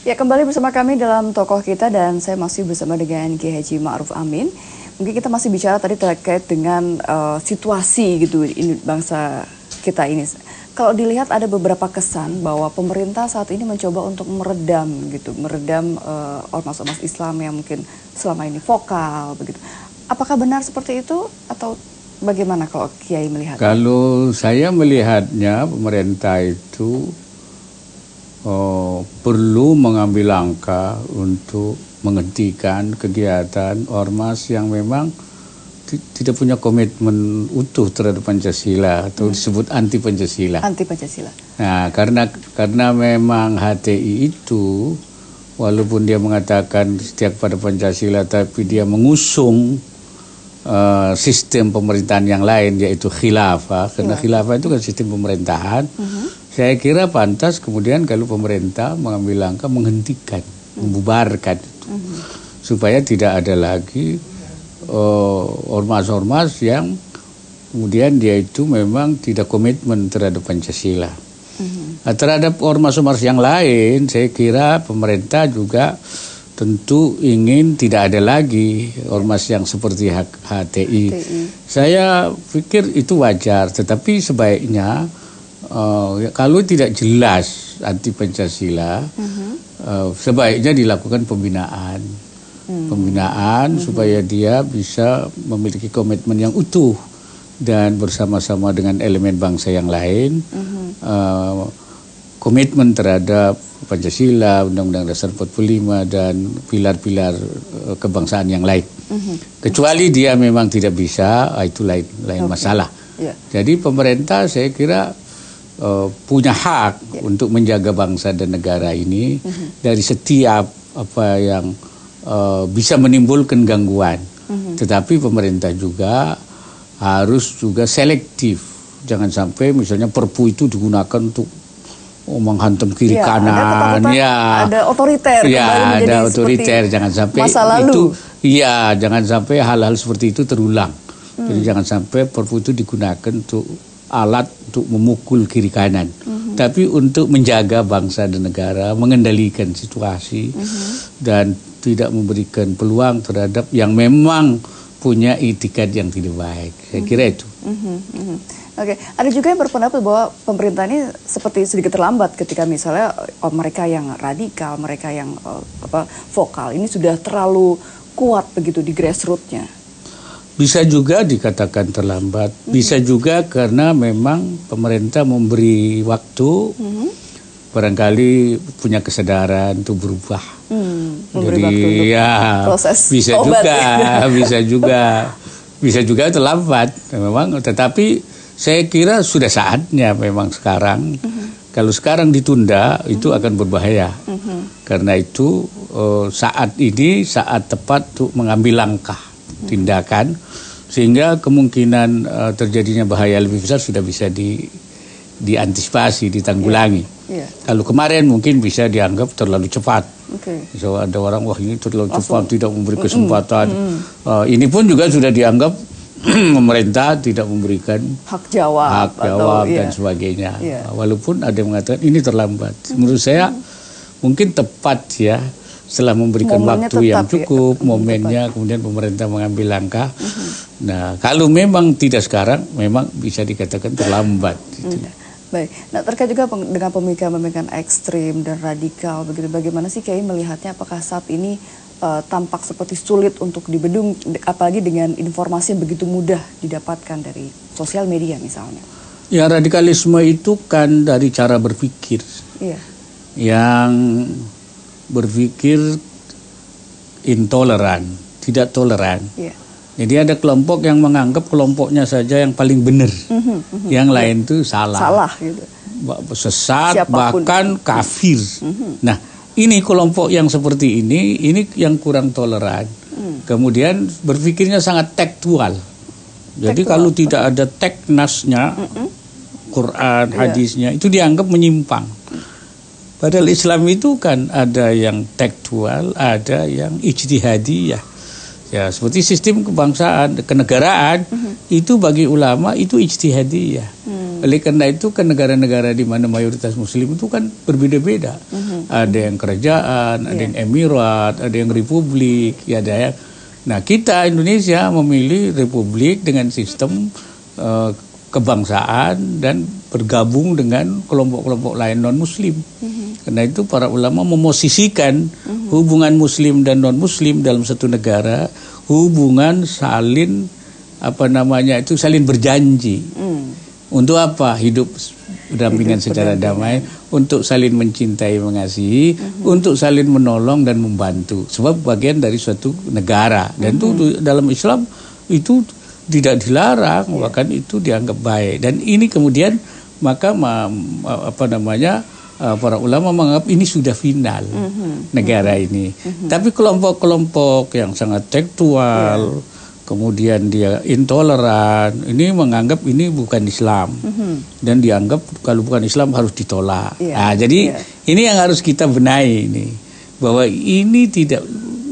Ya, kembali bersama kami dalam Tokoh Kita dan saya masih bersama dengan Kiai Haji Ma'ruf Amin. Mungkin kita masih bicara tadi terkait dengan situasi gitu ini bangsa kita ini. Kalau dilihat ada beberapa kesan bahwa pemerintah saat ini mencoba untuk meredam ormas-ormas Islam yang mungkin selama ini vokal begitu. Apakah benar seperti itu atau bagaimana kalau Kiai melihat? Kalau saya melihatnya pemerintah itu perlu mengambil langkah untuk menghentikan kegiatan ormas yang memang tidak punya komitmen utuh terhadap Pancasila atau disebut anti Pancasila. Anti Pancasila. Nah, karena memang HTI itu walaupun dia mengatakan setia pada Pancasila, tapi dia mengusung sistem pemerintahan yang lain yaitu khilafah. Karena khilafah itu kan sistem pemerintahan. Saya kira pantas kemudian kalau pemerintah mengambil langkah menghentikan, membubarkan itu. Supaya tidak ada lagi ormas-ormas yang kemudian dia itu memang tidak komitmen terhadap Pancasila. Nah, terhadap ormas-ormas yang lain, saya kira pemerintah juga tentu ingin tidak ada lagi ormas yang seperti HTI. Saya pikir itu wajar, tetapi sebaiknya kalau tidak jelas anti Pancasila, sebaiknya dilakukan pembinaan, supaya dia bisa memiliki komitmen yang utuh dan bersama-sama dengan elemen bangsa yang lain, komitmen terhadap Pancasila, Undang-Undang Dasar 45 dan pilar-pilar kebangsaan yang lain. Kecuali dia memang tidak bisa, itu lain masalah. Jadi pemerintah saya kira punya hak untuk menjaga bangsa dan negara ini dari setiap apa yang bisa menimbulkan gangguan. Tetapi pemerintah juga harus juga selektif. Jangan sampai misalnya Perpu itu digunakan untuk menghantam kiri kanan, ada otoriter, ada otoriter. Jangan sampai masa lalu. Jangan sampai hal-hal seperti itu terulang. Jadi jangan sampai Perpu itu digunakan untuk alat untuk memukul kiri kanan, tapi untuk menjaga bangsa dan negara, mengendalikan situasi, dan tidak memberikan peluang terhadap yang memang punya itikad yang tidak baik. Saya kira itu. Oke, ada juga yang berpendapat bahwa pemerintah ini seperti sedikit terlambat ketika misalnya mereka yang radikal, mereka yang vokal ini sudah terlalu kuat begitu di grassroots-nya. Bisa juga dikatakan terlambat, bisa juga karena memang pemerintah memberi waktu, barangkali punya kesadaran untuk berubah. Jadi proses bisa juga, bisa juga terlambat, memang. Tetapi saya kira sudah saatnya memang sekarang. Kalau sekarang ditunda itu akan berbahaya. Karena itu saat ini saat tepat untuk mengambil langkah tindakan sehingga kemungkinan terjadinya bahaya lebih besar sudah bisa diantisipasi, ditanggulangi. Kalau kemarin mungkin bisa dianggap terlalu cepat. So ada orang wah ini terlalu cepat, tidak memberi kesempatan. Ini pun juga sudah dianggap pemerintah tidak memberikan hak jawab dan sebagainya. Walaupun ada yang mengatakan ini terlambat. Menurut saya mungkin tepat ya. Setelah memberikan waktu yang cukup, momennya, kemudian pemerintah mengambil langkah. Nah, kalau memang tidak sekarang, memang bisa dikatakan terlambat. Gitu. Baik. Nah, terkait juga dengan pemikiran-pemikiran ekstrim dan radikal, begitu. Bagaimana sih Kiai melihatnya? Apakah saat ini tampak seperti sulit untuk dibendung, apalagi dengan informasi yang begitu mudah didapatkan dari sosial media misalnya? Ya, radikalisme itu kan dari cara berpikir. Yang berpikir intoleran, tidak toleran. Jadi ada kelompok yang menganggap kelompoknya saja yang paling benar, yang lain itu salah gitu. Sesat, siapapun, bahkan kafir. Nah, ini kelompok yang seperti ini yang kurang toleran. Kemudian berpikirnya sangat tekstual. Jadi kalau tidak ada teknasnya, Quran, hadisnya, itu dianggap menyimpang. Padahal Islam itu kan ada yang tekstual, ada yang ijtihadiyah. Ya, seperti sistem kebangsaan, kenegaraan, itu bagi ulama itu ijtihadiyah. Oleh karena itu kan negara-negara di mana mayoritas muslim itu kan berbeda-beda. ada yang kerajaan, ada yang emirat, ada yang republik, ya ada yang. Nah, kita Indonesia memilih republik dengan sistem kebangsaan dan bergabung dengan kelompok-kelompok lain non-muslim. Karena itu para ulama memosisikan hubungan muslim dan non-muslim dalam satu negara, hubungan saling saling berjanji. Untuk apa? Hidup berdampingan secara damai, untuk saling mencintai, mengasihi, untuk saling menolong dan membantu. Sebab bagian dari suatu negara. Dan itu dalam Islam itu tidak dilarang, bahkan itu dianggap baik. Dan ini kemudian maka para ulama menganggap ini sudah final negara ini. Tapi kelompok-kelompok yang sangat tekstual, kemudian dia intoleran, ini menganggap ini bukan Islam dan dianggap kalau bukan Islam harus ditolak. Nah, jadi ini yang harus kita benahi ini, bahwa ini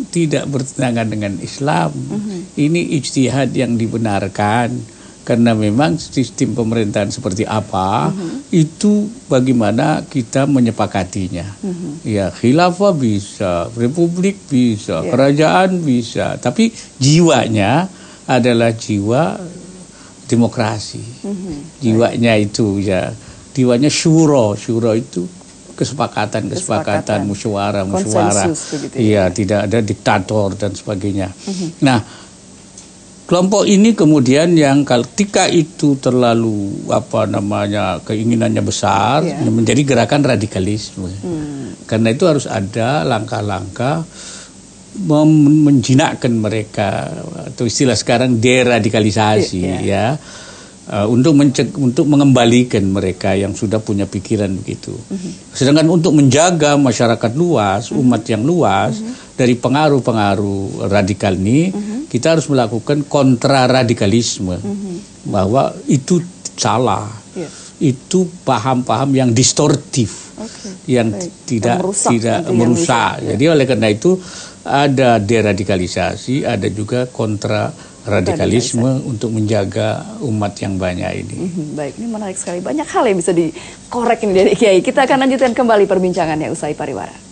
tidak bertentangan dengan Islam. Ini ijtihad yang dibenarkan karena memang sistem pemerintahan seperti apa itu bagaimana kita menyepakatinya. Ya, khilafah bisa, republik bisa, kerajaan bisa, tapi jiwanya adalah jiwa demokrasi. Jiwanya itu jiwanya syura itu kesepakatan, musyawarah. Iya, tidak ada diktator dan sebagainya. Nah, kelompok ini kemudian yang ketika itu terlalu keinginannya besar, menjadi gerakan radikalisme. Karena itu harus ada langkah-langkah menjinakkan mereka, atau istilah sekarang deradikalisasi, untuk mengembalikan mereka yang sudah punya pikiran begitu. Sedangkan untuk menjaga masyarakat luas, umat yang luas dari pengaruh-pengaruh radikal ini, kita harus melakukan kontraradikalisme, bahwa itu salah, itu paham-paham yang distortif, yang tidak merusak. Jadi oleh karena itu ada deradikalisasi, ada juga kontraradikalisme untuk menjaga umat yang banyak ini. Baik, ini menarik sekali. Banyak hal yang bisa dikorek ini dari Kiai. Kita akan lanjutkan kembali perbincangannya usai pariwara.